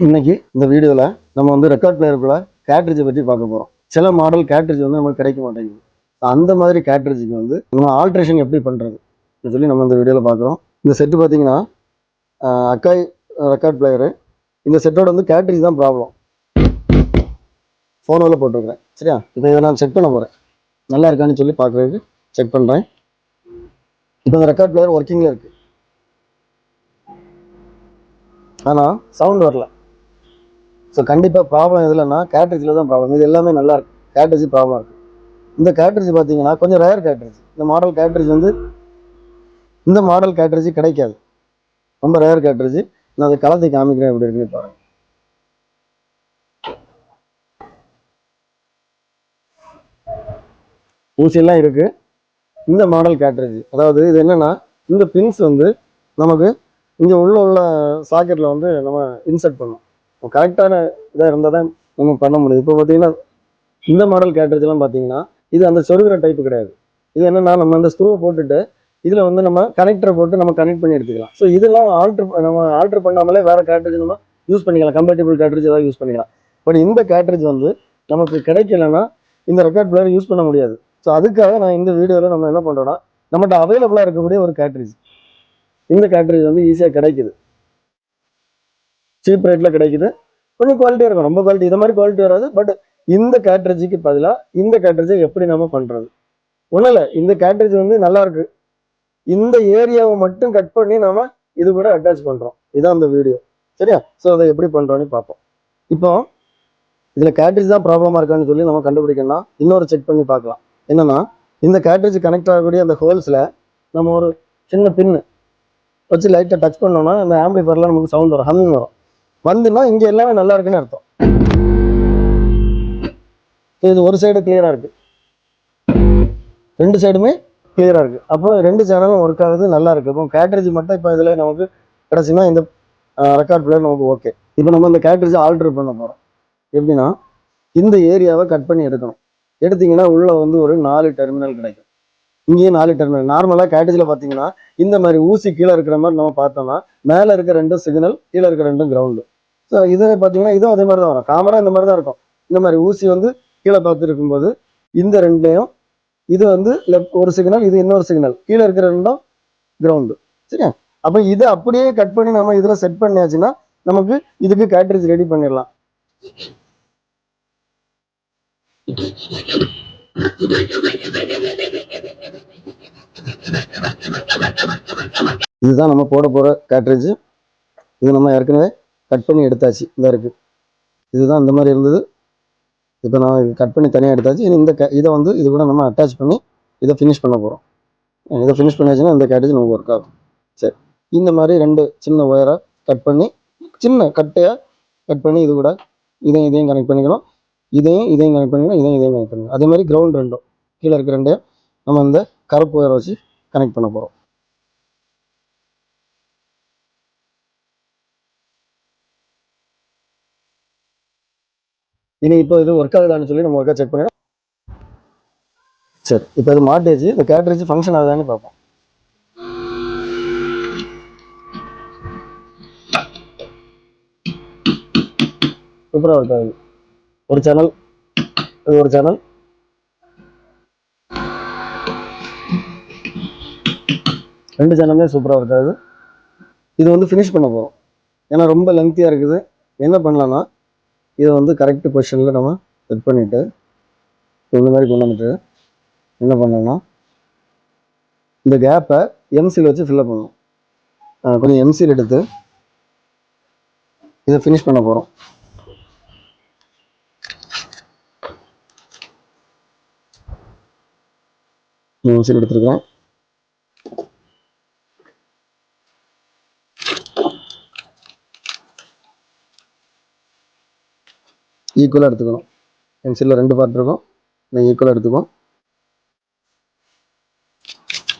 இன்னைக்கு இந்த வீடியோவில் நம்ம வந்து ரெக்கார்ட் பிளேயருக்குள்ள கேட்ரிட்ஜை பற்றி பார்க்க போகிறோம். சில மாடல் கேட்ரிட்ஜ் வந்து நமக்கு கிடைக்க மாட்டேங்குது. அந்த மாதிரி கேட்ரிட்ஜுக்கு வந்து நம்ம ஆல்ட்ரேஷன் எப்படி பண்ணுறது சொல்லி நம்ம இந்த வீடியோவில் பார்க்குறோம். இந்த செட்டு பார்த்தீங்கன்னா அக்காய் ரெக்கார்ட் பிளேயரு. இந்த செட்டோட வந்து கேட்ரிட்ஜ் தான் ப்ராப்ளம். ஃபோனில் போட்டுருக்கிறேன். சரியா? இப்போ இதை நான் செக் பண்ண போகிறேன். நல்லா இருக்கான்னு சொல்லி பார்க்குறதுக்கு செக் பண்ணுறேன். இப்போ இந்த ரெக்கார்ட் பிளேயர் ஒர்க்கிங்கில் இருக்குது, ஆனால் சவுண்ட் வரல. ஸோ கண்டிப்பாக ப்ராப்ளம் எதுலன்னா கேட்ரிட்ஜில் தான் ப்ராப்ளம். இது எல்லாமே நல்லா இருக்கு, கேட்ரிட்ஜ் ப்ராப்ளம் இருக்குது. இந்த கேட்ரிட்ஜ் பார்த்தீங்கன்னா கொஞ்சம் ரேர் கேட்ரிட்ஜ். இந்த மாடல் கேட்ரிட்ஜ் வந்து இந்த மாடல் கேட்ரிட்ஜ் கிடைக்காது, ரொம்ப ரேர் கேட்ரிட்ஜ். நான் அதை கலத்தி காமிக்கிறேன் எப்படி இருக்குன்னு பாருங்க. ஊசியெல்லாம் இருக்குது. இந்த மாடல் கேட்ரிட்ஜ் அதாவது இது என்னன்னா, இந்த பின்ஸ் வந்து நமக்கு இங்கே உள்ள சாக்கெட்டில் வந்து நம்ம இன்சர்ட் பண்ணணும். கரெக்டான இதாக இருந்தால் தான் நம்ம பண்ண முடியும். இப்போ பார்த்தீங்கன்னா இந்த மாடல் கேட்ரிட்ஜ்லாம் பார்த்தீங்கன்னா இது அந்த சொருகிற டைப்பு கிடையாது. இது என்னன்னா நம்ம அந்த ஸ்க்ரூவை போட்டுட்டு இதில் வந்து நம்ம கனெக்டரை போட்டு நம்ம கனெக்ட் பண்ணி எடுத்துக்கலாம். ஸோ இதெல்லாம் நம்ம ஆல்ட்ரு பண்ணாமலே வேறு கேட்ரிட்ஜ் நம்ம யூஸ் பண்ணிக்கலாம். கம்பேட்டிபிள் கேட்ரிட்ஜ் ஏதாவது யூஸ் பண்ணிக்கலாம். பட் இந்த கேட்ரிட்ஜ் வந்து நமக்கு கிடைக்கலன்னா இந்த ரெக்கார்ட் பிளேயர் யூஸ் பண்ண முடியாது. ஸோ அதுக்காக நான் இந்த வீடியோவில் நம்ம என்ன பண்ணுறோன்னா, நம்மகிட்ட அவைலபிளாக இருக்கக்கூடிய ஒரு கேட்ரிட்ஜ். இந்த கேட்ரிட்ஜ் வந்து ஈஸியாக கிடைக்குது, சீப் ரேட்டில் கிடைக்குது. கொஞ்சம் குவாலிட்டியாக இருக்கும், ரொம்ப குவாலிட்டி இதை மாதிரி குவாலிட்டி வராது. பட் இந்த கேட்ரிட்ஜுக்கு பதிலாக இந்த கேட்ரிட்ஜை எப்படி நம்ம பண்ணுறது? ஒன்றும் இல்லை, இந்த கேட்ரிட்ஜ் வந்து நல்லா இருக்கு. இந்த ஏரியாவை மட்டும் கட் பண்ணி நாம இது கூட அட்டாச் பண்ணுறோம். இதான் அந்த வீடியோ. சரியா? ஸோ அதை எப்படி பண்ணுறோன்னு பார்ப்போம். இப்போ இதில் கேட்ரிட்ஜ் தான் ப்ராப்ளமாக இருக்கான்னு சொல்லி நம்ம கண்டுபிடிக்கணும்னா இன்னொரு செக் பண்ணி பார்க்கலாம். என்னன்னா, இந்த கேட்ரிட்ஜ் கனெக்ட் ஆகக்கூடிய அந்த ஹோல்ஸில் நம்ம ஒரு சின்ன பின்னு வச்சு லைட்டாக டச் பண்ணோம்னா அந்த ஆம்பிளிஃபயர்லாம் நமக்கு சவுண்ட் வரும், ஹம்மிங் வரும். வந்துன்னா இங்கே எல்லாமே நல்லா இருக்குன்னு அர்த்தம். இது ஒரு சைடு கிளியராக இருக்குது, ரெண்டு சைடுமே கிளியராக இருக்குது. அப்போ ரெண்டு சேனலும் ஒர்க் ஆகுது, நல்லா இருக்குது. இப்போ கேட்ரிட்ஜ் மட்டும் இப்போ இதில் நமக்கு கிடச்சுன்னா இந்த ரெக்கார்ட் பிளேயர் நமக்கு ஓகே. இப்போ நம்ம இந்த கேட்ரிட்ஜ் ஆல்ட்ரு பண்ண போகிறோம். எப்படின்னா, இந்த ஏரியாவை கட் பண்ணி எடுக்கணும். எடுத்தீங்கன்னா உள்ளே வந்து ஒரு 4 டெர்மினல் கிடைக்கும். இங்கேயும் 4 டெர்மினல். நார்மலாக கேட்ரிட்ஜில் பார்த்தீங்கன்னா இந்த மாதிரி ஊசி கீழே இருக்கிற மாதிரி நம்ம பார்த்தோம்னா மேலே இருக்க 2 சிக்னல், கீழே இருக்க 2 கிரவுண்டு. ஸோ இதை பார்த்தீங்கன்னா இதுவும் அதே மாதிரி தான் வரும். காமராக இந்த மாதிரி தான் இருக்கும். இந்த மாதிரி ஊசி வந்து கீழே பார்த்து இருக்கும்போது இந்த ரெண்டுலையும் இது வந்து லெஃப்ட் ஒரு சிக்னல், இது இன்னொரு சிக்னல், கீழே இருக்கிற ரெண்டும் கிரவுண்டு. சரியா? அப்போ இதை அப்படியே கட் பண்ணி நம்ம இதில் செட் பண்ணியாச்சுன்னா நமக்கு இதுக்கு கேட்ரிட்ஜ் ரெடி பண்ணிடலாம். இதுதான் நம்ம போட போகிற கேட்ரிட்ஜ். இது நம்ம ஏற்கனவே கட் பண்ணி எடுத்தாச்சு, இந்த இருக்கு. இதுதான் இந்த மாதிரி இருந்தது. இப்போ நான் கட் பண்ணி தனியாக எடுத்தாச்சு. இந்த இதை வந்து இது கூட நம்ம அட்டாச் பண்ணி இதை ஃபினிஷ் பண்ண போகிறோம். இதை ஃபினிஷ் பண்ணியாச்சுன்னா இந்த கேட்ரிட்ஜ் நமக்கு ஒர்க் ஆகும். சரி, இந்த மாதிரி 2 சின்ன ஒயராக கட் பண்ணி, சின்ன கட்டையாக கட் பண்ணி இது கூட இதையும் கனெக்ட் பண்ணிக்கணும். இதையும் கனெக்ட் பண்ணிக்கணும், இதையும் கனெக்ட் பண்ணிக்கணும். அதே மாதிரி கிரவுண்ட் ரெண்டும் கீழே இருக்க ரெண்டையும் நம்ம இந்த கருப்பு ஒயரை வச்சு கனெக்ட் பண்ண போகிறோம். இனி இப்போ இது ஒர்க் ஆகுதான்னு சொல்லி நம்ம ஒர்க்காக செக் பண்ணிடலாம். சரி, இப்போ இது மாட்டேஜ், இந்த கேட்ரிட்ஜ் ஃபங்க்ஷன் ஆகுதான்னு பார்ப்போம். சூப்பராக ஒர்க் ஆகுது. ஒரு சேனல், இது ஒரு சேனல், ரெண்டு சேனலுமே சூப்பராக ஒர்க் ஆகுது. இது வந்து ஃபினிஷ் பண்ண போகிறோம். ஏன்னா ரொம்ப லென்த்தியாக இருக்குது. என்ன பண்ணலான்னா, இதை வந்து கரெக்ட் பொசிஷனில் நம்ம செட் பண்ணிவிட்டு இந்த மாதிரி கொண்டு வந்துட்டு என்ன பண்ணோம்னா, இந்த கேப்பை எம்சியில் வச்சு ஃபில்லப் பண்ணணும். கொஞ்சம் எம்சியில் எடுத்து இதை ஃபினிஷ் பண்ண போகிறோம். எம்சியில் எடுத்துருக்கேன். ஈக்குவலாக எடுத்துக்கணும். எம்சியில் 2 பார்ட் இருக்கும், இதை ஈக்குவலாக எடுத்துக்கோம்.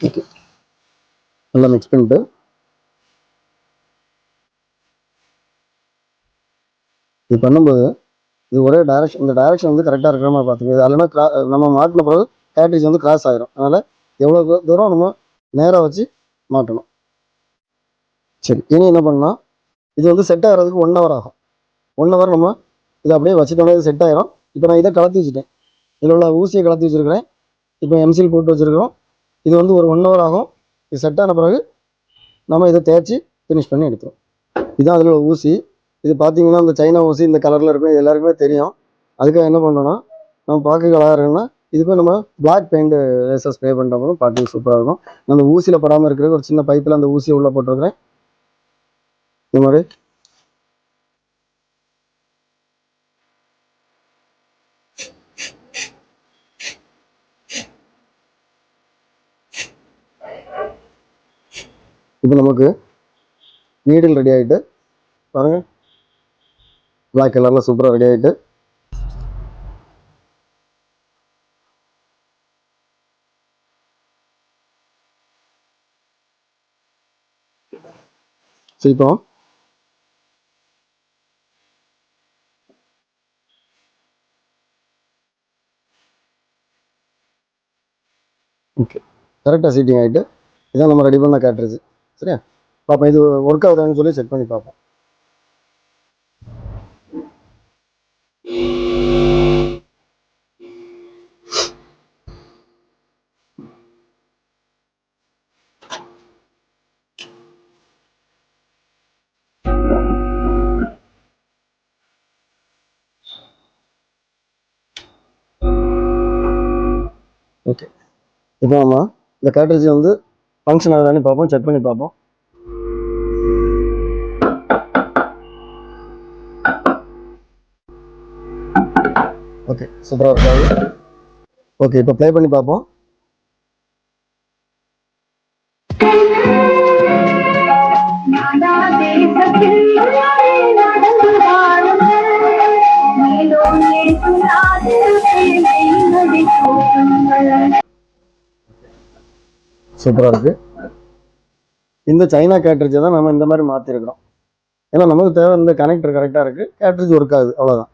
ஓகே, நல்லா மிக்ஸ் பண்ணிட்டு இது பண்ணும்போது இது ஒரே டைரக்ஷன், இந்த டைரக்ஷன் வந்து கரெக்டாக இருக்கிற மாதிரி பார்த்துக்கோங்க. இல்லைன்னா நம்ம மாட்டின பிறகு கேட்ரிட்ஜ் வந்து கிராஸ் ஆகிடும். அதனால் எவ்வளோ தூரம் நம்ம நேராக வச்சு மாட்டணும். சரி, இனி என்ன பண்ணால் இது வந்து செட் ஆகிறதுக்கு 1 hour ஆகும். 1 ஹவர் நம்ம இதை அப்படியே வச்சுட்டோம்னா இது செட் ஆயிரும். இப்போ நான் இதை கலத்தி வச்சுட்டேன், இதில் உள்ள ஊசியை கலத்தி வச்சுருக்கிறேன். இப்போ எம்சில் போட்டு வச்சுருக்கிறோம். இது வந்து ஒரு 1 ஹவர் ஆகும். இது செட் ஆன பிறகு நம்ம இதை தேய்ச்சி ஃபினிஷ் பண்ணி எடுத்துரும். இதுதான் அதில் உள்ள ஊசி. இது பார்த்தீங்கன்னா இந்த சைனா ஊசி இந்த கலரில் இருக்கும், இது எல்லாருக்குமே தெரியும். அதுக்காக என்ன பண்ணோன்னா, நம்ம பார்க்க அழகாக இருக்குன்னா இதுக்கு நம்ம பிளாக் பெயிண்ட் லேசர் ஸ்ப்ரே பண்ணுறப்போ பார்க்க சூப்பராக இருக்கும். அந்த ஊசியில் படாமல் இருக்கிறது ஒரு சின்ன பைப்பில் அந்த ஊசியை உள்ளே போட்டிருக்கிறேன். இந்த மாதிரி இப்போ நமக்கு நீடில் ரெடி ஆகிட்டு பாருங்கள், பிளாக் கலரில் சூப்பராக ரெடி ஆகிட்டு. ஸோ இப்போ ஓகே கரெக்டாக சீட்டிங் ஆகிட்டு இதான் நம்ம ரெடி பண்ண கேட்ரிட்ஜ். சரியா பார்ப்போம், இது ஒர்க் ஆகுதான்னு சொல்லி செக் பண்ணி பார்ப்போம். ஓகே இப்போ நம்ம இந்த கேட்ரிட்ஜ் வந்து ஃபங்க்ஷன் ஆகுதான்னு பார்ப்போம், செக் பண்ணி பார்ப்போம். ஓகே சூப்பராக இருக்காது. ஓகே இப்போ ப்ளே பண்ணி பார்ப்போம். சூப்பராக இருக்கு. இந்த சைனா கேட்ரிட்ஜை தான் நம்ம இந்த மாதிரி மாற்றிருக்கிறோம். ஏன்னா நமக்கு தேவை இந்த கனெக்டர் கரெக்டாக இருக்குது, கேட்ரிட்ஜ் ஒர்க் ஆகுது, அவ்வளோதான்.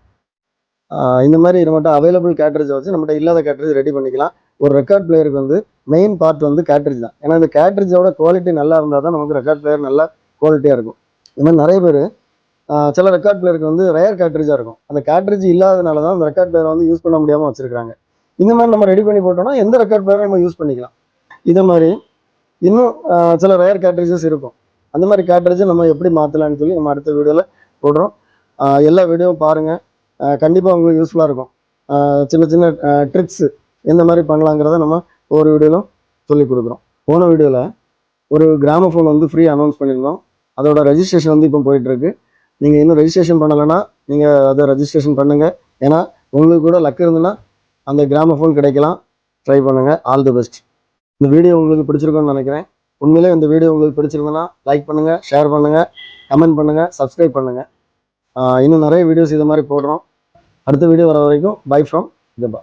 இந்த மாதிரி நம்மகிட்ட அவைலபிள் கேட்ரிட்ஜை வச்சு நம்மகிட்ட இல்லாத கேட்ரிட்ஜ் ரெடி பண்ணிக்கலாம். ஒரு ரெக்கார்ட் பிளேயருக்கு வந்து மெயின் பார்ட் வந்து கேட்ரிட்ஜ் தான். ஏன்னா இந்த கேட்ரிட்ஜோட குவாலிட்டி நல்லா இருந்தால் தான் நமக்கு ரெக்கார்ட் பிளேயர் நல்லா குவாலிட்டியாக இருக்கும். இந்த மாதிரி நிறைய பேர் சில ரெக்கார்ட் பிளேயருக்கு வந்து ரேர் கேட்ரிட்ஜாக இருக்கும். அந்த கேட்ரிட்ஜ் இல்லாதனால தான் அந்த ரெக்கார்ட் பிளேயரை வந்து யூஸ் பண்ண முடியாமல் வச்சிருக்காங்க. இந்த மாதிரி நம்ம ரெடி பண்ணி போட்டோம்னா எந்த ரெக்கார்ட் பிளேயரை நம்ம யூஸ் பண்ணிக்கலாம். இதே மாதிரி இன்னும் சில ரேர் கேட்ரிட்ஜஸ் இருக்கும். அந்த மாதிரி கேட்ரிட்ஜை நம்ம எப்படி மாற்றலான்னு சொல்லி நம்ம அடுத்த வீடியோவில் போடுறோம். எல்லா வீடியோவும் பாருங்கள், கண்டிப்பாக உங்களுக்கு யூஸ்ஃபுல்லாக இருக்கும். சின்ன சின்ன ட்ரிக்ஸு எந்த மாதிரி பண்ணலாங்கிறத நம்ம ஒவ்வொரு வீடியோவிலும் சொல்லி கொடுக்குறோம். போன வீடியோவில் ஒரு கிராமஃபோன் வந்து ஃப்ரீ அனௌன்ஸ் பண்ணியிருந்தோம். அதோட ரெஜிஸ்ட்ரேஷன் வந்து இப்போ போயிட்டுருக்கு. நீங்கள் இன்னும் ரெஜிஸ்ட்ரேஷன் பண்ணலைன்னா நீங்கள் அதை ரெஜிஸ்ட்ரேஷன் பண்ணுங்கள். ஏன்னா உங்களுக்கு கூட லக் இருந்துன்னா அந்த கிராமஃபோன் கிடைக்கலாம். ட்ரை பண்ணுங்கள். All the best. இந்த வீடியோ உங்களுக்கு பிடிச்சிருக்கும்னு நினைக்கிறேன். உண்மையிலே இந்த வீடியோ உங்களுக்கு பிடிச்சிருந்ததுன்னா லைக் பண்ணுங்கள், ஷேர் பண்ணுங்கள், கமெண்ட் பண்ணுங்கள், சப்ஸ்கிரைப் பண்ணுங்கள். இன்னும் நிறைய வீடியோஸ் இது மாதிரி போடுறோம். அடுத்த வீடியோ வர வரைக்கும் பை ஃப்ரம் ஜபா.